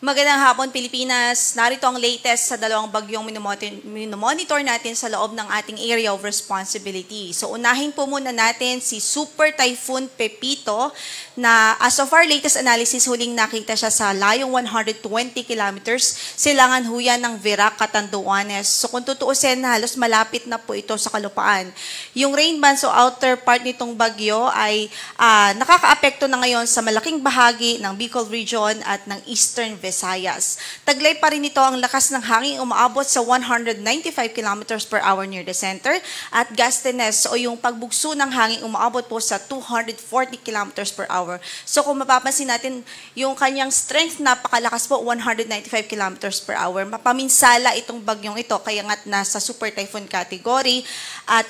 Magandang hapon, Pilipinas. Narito ang latest sa dalawang bagyong minomonitor natin sa loob ng ating area of responsibility. So unahin po muna natin si Super Typhoon Pepito na as of our latest analysis, huling nakita siya sa layong 120 kilometers, silangan huyan ng Virac, Catanduanes. So kung tutuusin, halos malapit na po ito sa kalupaan. Yung rain bands o outer part nitong bagyo ay nakakaapekto na ngayon sa malaking bahagi ng Bicol region at ng Eastern Visayas. Taglay pa rin ito ang lakas ng hangin umaabot sa 195 kilometers per hour near the center at gustiness o yung pagbugso ng hangin umaabot po sa 240 kilometers per hour. So kung mapapansin natin yung kanyang strength napakalakas po 195 kilometers per hour. Mapaminsala itong bagyong ito kaya nga't nasa super typhoon category at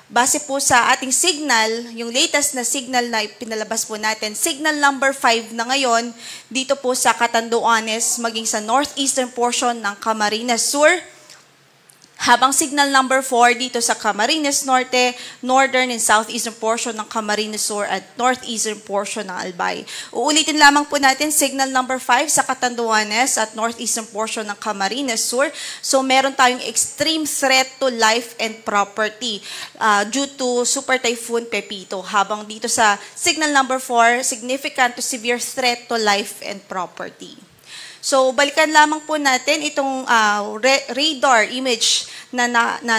base po sa ating signal, yung latest na signal na pinalabas po natin, signal number 5 na ngayon, dito po sa Catanduanes, maging sa northeastern portion ng Camarines Sur, habang signal number 4 dito sa Camarines Norte, northern and southeastern portion ng Camarines Sur at northeastern portion ng Albay. Uulitin lamang po natin signal number 5 sa Catanduanes at northeastern portion ng Camarines Sur. So meron tayong extreme threat to life and property due to Super Typhoon Pepito. Habang dito sa signal number 4, significant to severe threat to life and property. So, balikan lamang po natin itong radar image na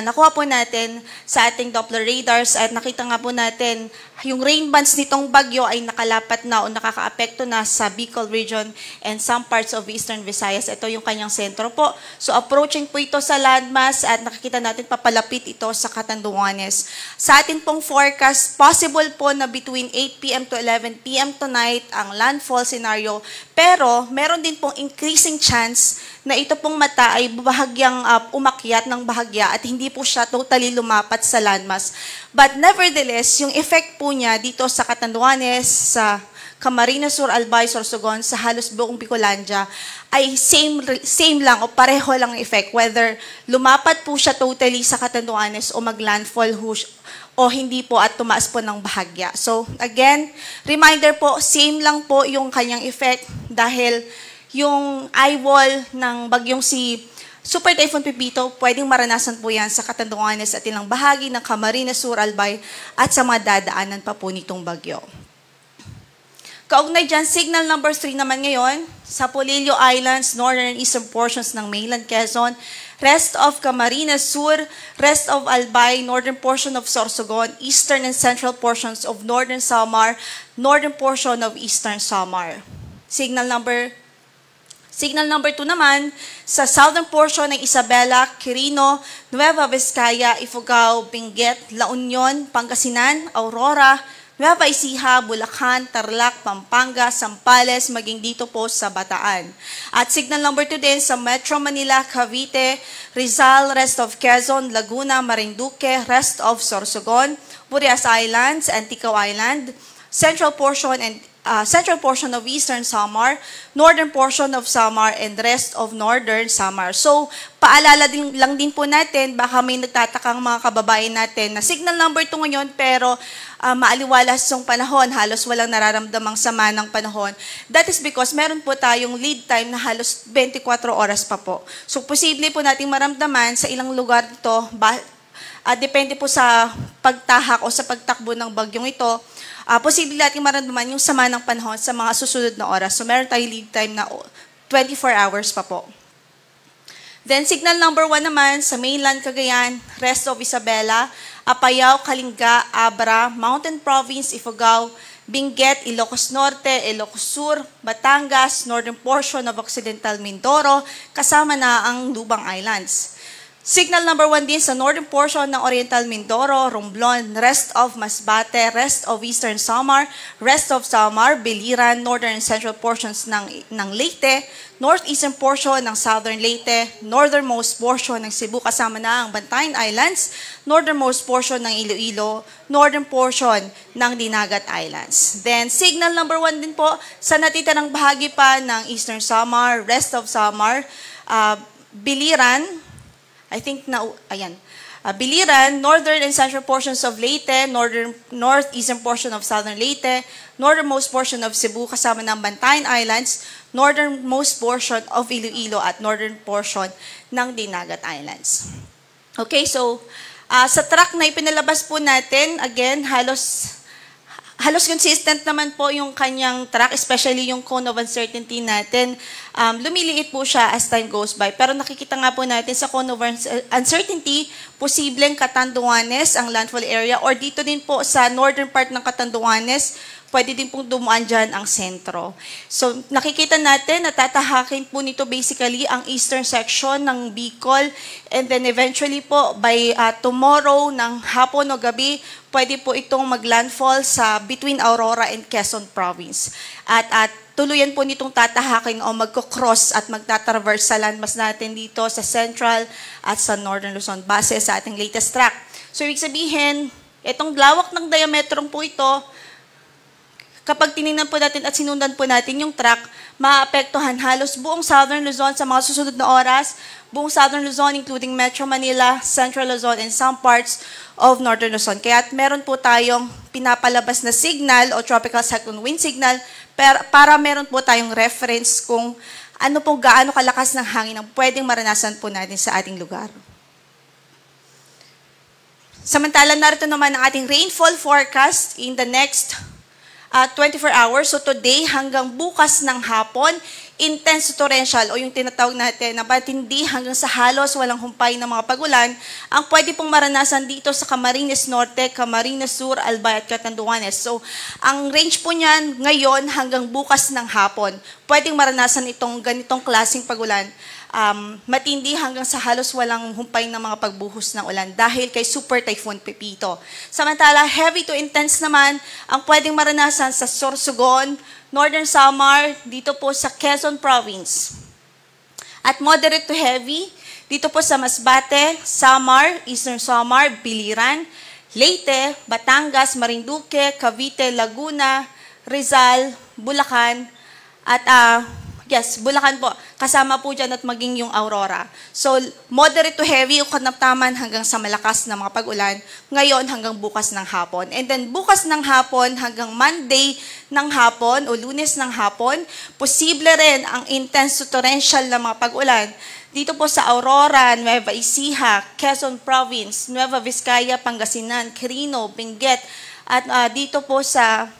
nakuha po natin sa ating Doppler radars at nakita nga po natin yung rain bands nitong bagyo ay nakalapat na o nakakaapekto na sa Bicol region and some parts of Eastern Visayas. Ito yung kanyang sentro po. So, approaching po ito sa landmass at nakikita natin papalapit ito sa Catanduanes. Sa atin pong forecast, possible po na between 8 p.m. to 11 p.m. tonight ang landfall scenario. Pero, meron din pong increasing chance na ito pong mata ay bahagyang umakyat ng bahagya at hindi po siya totally lumapat sa landmass. But nevertheless, yung effect po niya dito sa Catanduanes, sa Camarines Sur, Albay, Sorsogon, sa halos buong Bicolandia, ay same lang o pareho lang ang effect. Whether lumapat po siya totally sa Catanduanes o maglandfall o hindi po at tumaas po ng bahagya. So again, reminder po, same lang po yung kanyang effect dahil yung eye wall ng bagyong si Super Typhoon Pepito, pwedeng maranasan po yan sa Catanduanes at ilang bahagi ng Camarines Sur, Albay at sa mga dadaanan pa po nitong bagyo. Kaugnay dyan, signal number 3 naman ngayon sa Polillo Islands, northern and eastern portions ng mainland Quezon, rest of Camarines Sur, rest of Albay, northern portion of Sorsogon, eastern and central portions of northern Samar, northern portion of eastern Samar. Signal number 2 naman, sa southern portion ng Isabela, Quirino, Nueva Vizcaya, Ifugao, Benguet, La Union, Pangasinan, Aurora, Nueva Ecija, Bulacan, Tarlac, Pampanga, Zambales, maging dito po sa Bataan. At signal number 2 din sa Metro Manila, Cavite, Rizal, rest of Quezon, Laguna, Marinduque, rest of Sorsogon, Burias Islands, Antigua Island, central portion of Eastern Samar, northern portion of Samar, and rest of northern Samar. So, paalala lang din po natin, baka may nagtatakang mga kababayan natin na signal number 2 ngayon, pero maaliwalas yung panahon, halos walang nararamdamang sama ng panahon. That is because meron po tayong lead time na halos 24 oras pa po. So, posible po nating maramdaman sa ilang lugar ito, depende po sa pagtahak o sa pagtakbo ng bagyong ito, posible natin maramdaman yung sama ng panahon sa mga susunod na oras. So, meron tayong lead time na 24 hours pa po. Then, signal number 1 naman sa mainland Cagayan, rest of Isabela, Apayao, Kalinga, Abra, Mountain Province, Ifugao, Benguet, Ilocos Norte, Ilocos Sur, Batangas, northern portion of Occidental Mindoro, kasama na ang Lubang Islands. Signal number 1 din sa northern portion ng Oriental Mindoro, Romblon, rest of Masbate, rest of Eastern Samar, rest of Samar, Biliran, northern and central portions ng Leyte, northeastern portion ng Southern Leyte, northernmost portion ng Cebu kasama na ang Bantayan Islands, northernmost portion ng Iloilo, northern portion ng Dinagat Islands. Then signal number 1 din po sa natitirang bahagi pa ng Eastern Samar, rest of Samar, Biliran, Biliran, northern and central portions of Leyte, northeastern portion of southern Leyte, northernmost portion of Cebu kasama ng Bantayan Islands, northernmost portion of Iloilo at northern portion ng Dinagat Islands. Okay, so sa track na ipinalabas po natin, again, halos consistent naman po yung kanyang track, especially yung cone of uncertainty natin. Lumiliit po siya as time goes by. Pero nakikita nga po natin sa cone of uncertainty, posibleng Catanduanes ang landfall area, or dito din po sa northern part ng Catanduanes, pwede din pong dumuan dyan ang sentro. So, nakikita natin na tatahakin po nito basically ang eastern section ng Bicol, and then eventually po by tomorrow ng hapon o gabi, pwede po itong maglandfall sa between Aurora and Quezon Province. At tuluyan po nitong tatahakin o magko-cross at magtatraverse sa landmass natin dito sa Central at sa Northern Luzon base sa ating latest track. So, ibig sabihin, itong lawak ng diametrong po ito, kapag tinignan po natin at sinundan po natin yung track, maapektuhan halos buong Southern Luzon sa mga susunod na oras, buong Southern Luzon including Metro Manila, Central Luzon, and some parts of Northern Luzon. Kaya meron po tayong pinapalabas na signal o tropical cyclone wind signal para meron po tayong reference kung ano po gaano kalakas ng hangin ang pwedeng maranasan po natin sa ating lugar. Samantala, narito naman ang ating rainfall forecast in the next 24 hours. So today hanggang bukas ng hapon, intense torrential o yung tinatawag natin na matindi hanggang sa halos walang humpay na mga pagulan ang pwede pong maranasan dito sa Camarines Norte, Camarines Sur, Albay at Catanduanes. So ang range po niyan ngayon hanggang bukas ng hapon, pwedeng maranasan itong ganitong klaseng pagulan. Matindi hanggang sa halos walang humpay ng mga pagbuhos ng ulan dahil kay Super Typhoon Pepito. Samantala, heavy to intense naman ang pwedeng maranasan sa Sorsogon, Northern Samar, dito po sa Quezon Province. At moderate to heavy, dito po sa Masbate, Samar, Eastern Samar, Biliran, Leyte, Batangas, Marinduque, Cavite, Laguna, Rizal, Bulacan, at Bulacan po. Kasama po dyan at maging yung Aurora. So, moderate to heavy yung kanaptaman hanggang sa malakas na mga pag-ulan. Ngayon hanggang bukas ng hapon. And then bukas ng hapon hanggang Monday ng hapon o Lunes ng hapon, posible rin ang intense to torrential na mga pag-ulan. Dito po sa Aurora, Nueva Ecija, Quezon Province, Nueva Vizcaya, Pangasinan, Quirino, Benguet. At dito po sa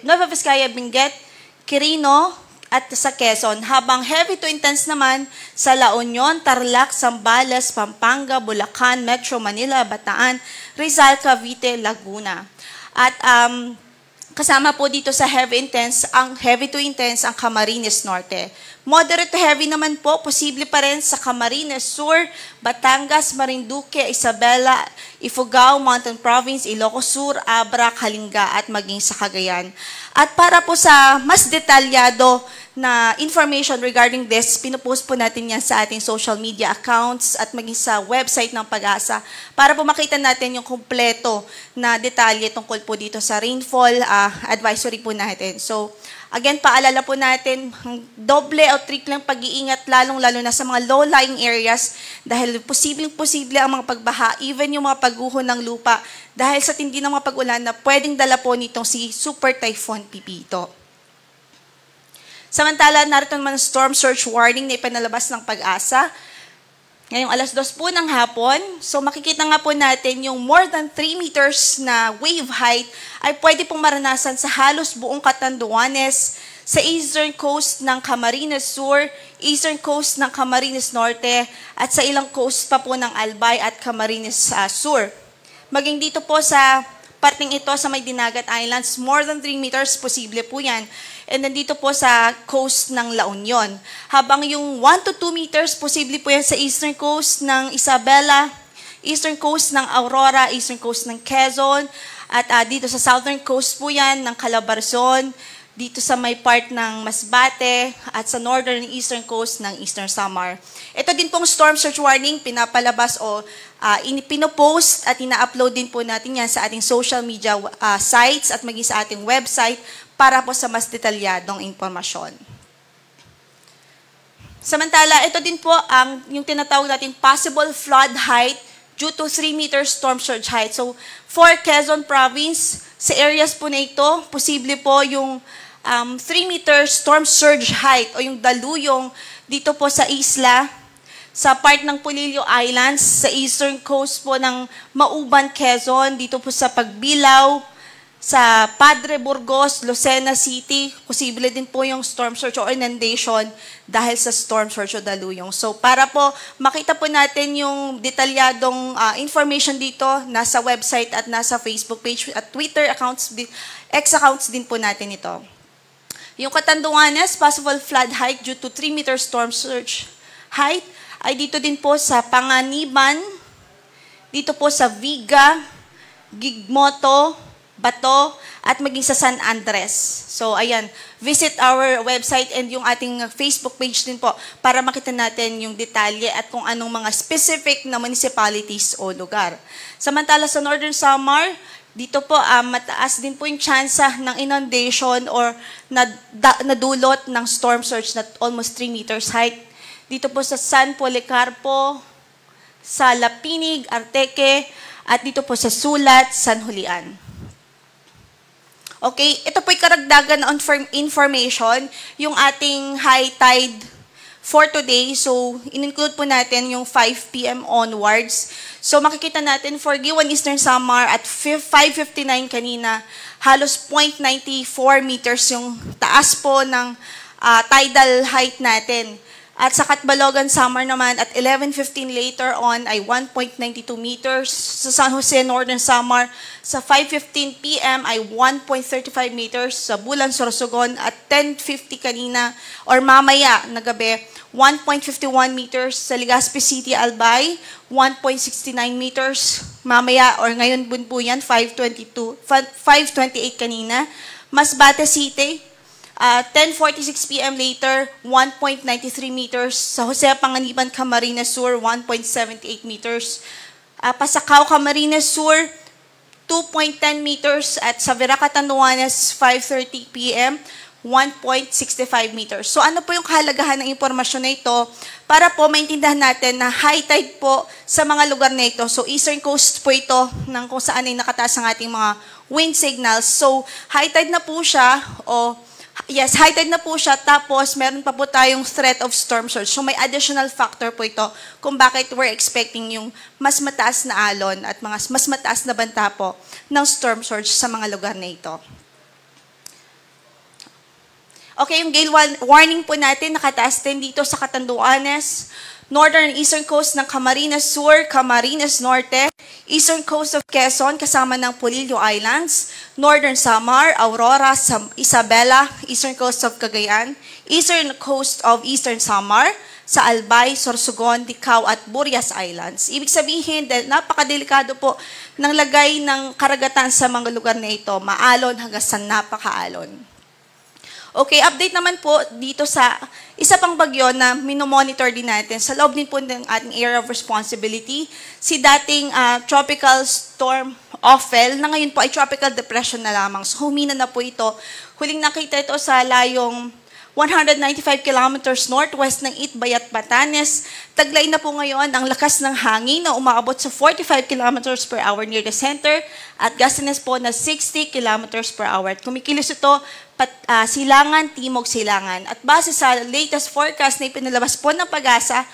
Nueva Vizcaya, Benguet, Quirino, at sa Quezon, habang heavy to intense naman sa La Union, Tarlac, Zambales, Pampanga, Bulacan, Metro Manila, Bataan, Rizal, Cavite, Laguna. At kasama po dito sa heavy to intense ang Camarines Norte. Moderate to heavy naman po, posible pa rin sa Camarines Sur, Batangas, Marinduque, Isabela, Ifugao, Mountain Province, Ilocos Sur, Abra, Kalinga at maging sa Cagayan. At para po sa mas detalyado na information regarding this, pinupost po natin yan sa ating social media accounts at maging sa website ng Pag-asa para po makita natin yung kumpleto na detalye tungkol po dito sa rainfall advisory po natin. So, again, paalala po natin, doble o triplang pag-iingat lalong-lalo na sa mga low-lying areas dahil posibleng-posible ang mga pagbaha, even yung mga pagguho ng lupa dahil sa tindi ng mga pag-ulan na pwedeng dala po nitong si Super Typhoon Pepito. Samantala, narito naman storm surge warning na ipinalabas ng Pag-asa. Ngayong 2:00 po ng hapon, so makikita nga po natin yung more than 3 meters na wave height ay pwede pong maranasan sa halos buong Catanduanes, sa eastern coast ng Camarines Sur, eastern coast ng Camarines Norte, at sa ilang coast pa po ng Albay at Camarines Sur. Maging dito po sa parting ito sa may Dinagat Islands, more than 3 meters, posible po yan. And then dito po sa coast ng La Union. Habang yung 1 to 2 meters, posible po yan sa eastern coast ng Isabela, eastern coast ng Aurora, eastern coast ng Quezon, at dito sa southern coast po yan ng Calabarzon, dito sa may part ng Masbate, at sa northern and eastern coast ng Eastern Samar. Ito din pong storm surge warning, pinapalabas o pinopost at ina-upload din po natin yan sa ating social media sites at maging sa ating website para po sa mas detalyadong impormasyon. Samantala, ito din po ang yung tinatawag natin possible flood height due to 3 meters storm surge height. So, for Quezon Province, sa areas po na ito, posible po yung 3-meter storm surge height o yung daluyong dito po sa isla, sa part ng Polillo Islands, sa eastern coast po ng Mauban, Quezon, dito po sa Pagbilao, sa Padre Burgos, Lucena City, posible din po yung storm surge o inundation dahil sa storm surge o daluyong. So para po makita po natin yung detalyadong information dito, nasa website at nasa Facebook page at Twitter accounts, X accounts din po natin ito. Yung Catanduanes, possible flood height due to 3-meter storm surge height ay dito din po sa Panganiban, dito po sa Viga, Gigmoto, Bato, at maging sa San Andres. So, ayan, visit our website and yung ating Facebook page din po para makita natin yung detalye at kung anong mga specific na municipalities o lugar. Samantala sa Northern Samar, dito po mataas din po yung tsansa ng inundation or nadulot ng storm surge na almost 3 meters height. Dito po sa San Policarpo, sa Lapinig, Arteque, at dito po sa Sulat, San Julian. Okay, ito po'y karagdagan na information, yung ating high tide for today. So, in-include po natin yung 5 p.m. onwards. So, makikita natin for Giwan Eastern Samar at 5:59 kanina, halos 0.94 meters yung taas po ng tidal height natin. At sa Catbalogan Samar naman at 11:15 later on ay 1.92 meters. Sa San Jose Northern Samar sa 5:15 p.m. ay 1.35 meters. Sa Bulan, Sorsogon at 10:50 kanina or mamaya na gabi 1.51 meters. Sa Legazpi City, Albay 1.69 meters. Mamaya or ngayon po yan 5:28 kanina. Masbate City 10:46 p.m. later, 1.93 meters. Sa Jose Panganiban, Camarines Sur, 1.78 meters. Pasacao, Camarines Sur, 2.10 meters. At sa Vera, Catanduanes, 5:30 p.m., 1.65 meters. So ano po yung kahalagahan ng impormasyon na ito para po maintindihan natin na high tide po sa mga lugar na ito. So eastern coast po ito ng kung saan ay nakataas ang ating mga wind signals. So high tide na po siya Yes, high tide na po siya, tapos meron pa po tayong threat of storm surge. So may additional factor po ito kung bakit we're expecting yung mas mataas na alon at mas mataas na banta po ng storm surge sa mga lugar na ito. Okay, yung gale warning po natin, nakataas din dito sa Catanduanes, northern and eastern coast ng Camarines Sur, Camarines Norte, eastern coast of Quezon kasama ng Polillo Islands, northern Samar, Aurora, Isabela, eastern coast of Cagayan, eastern coast of eastern Samar, sa Albay, Sorsogon, Dicao at Burias Islands. Ibig sabihin, dahil napakadelikado po ng lagay ng karagatan sa mga lugar na ito, maalon hanggang sa napakaalon. Okay, update naman po dito sa isa pang bagyo na minomonitor din natin sa loob din po ng ating area of responsibility, si dating tropical storm Ophel, na ngayon po ay tropical depression na lamang. So humina na po ito. Huling nakita ito sa layong 195 kilometers northwest ng Itbayat, Batanes. Taglay na po ngayon ang lakas ng hangin na umaabot sa 45 kilometers per hour near the center at gustiness po na 60 kilometers per hour. At kumikilos ito silangan, timog silangan. At base sa latest forecast na ipinalabas po ng Pag-asa,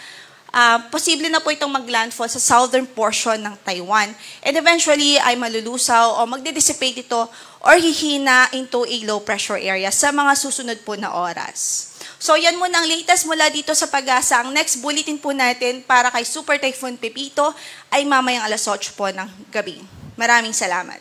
posible na po itong maglandfall sa southern portion ng Taiwan. And eventually ay malulusaw o magde-dissipate ito or hihina into a low pressure area sa mga susunod po na oras. So yan muna ang latest mula dito sa Pag-asa. Ang next bulletin po natin para kay Super Typhoon Pepito ay mamayang 8:00 po ng gabi. Maraming salamat.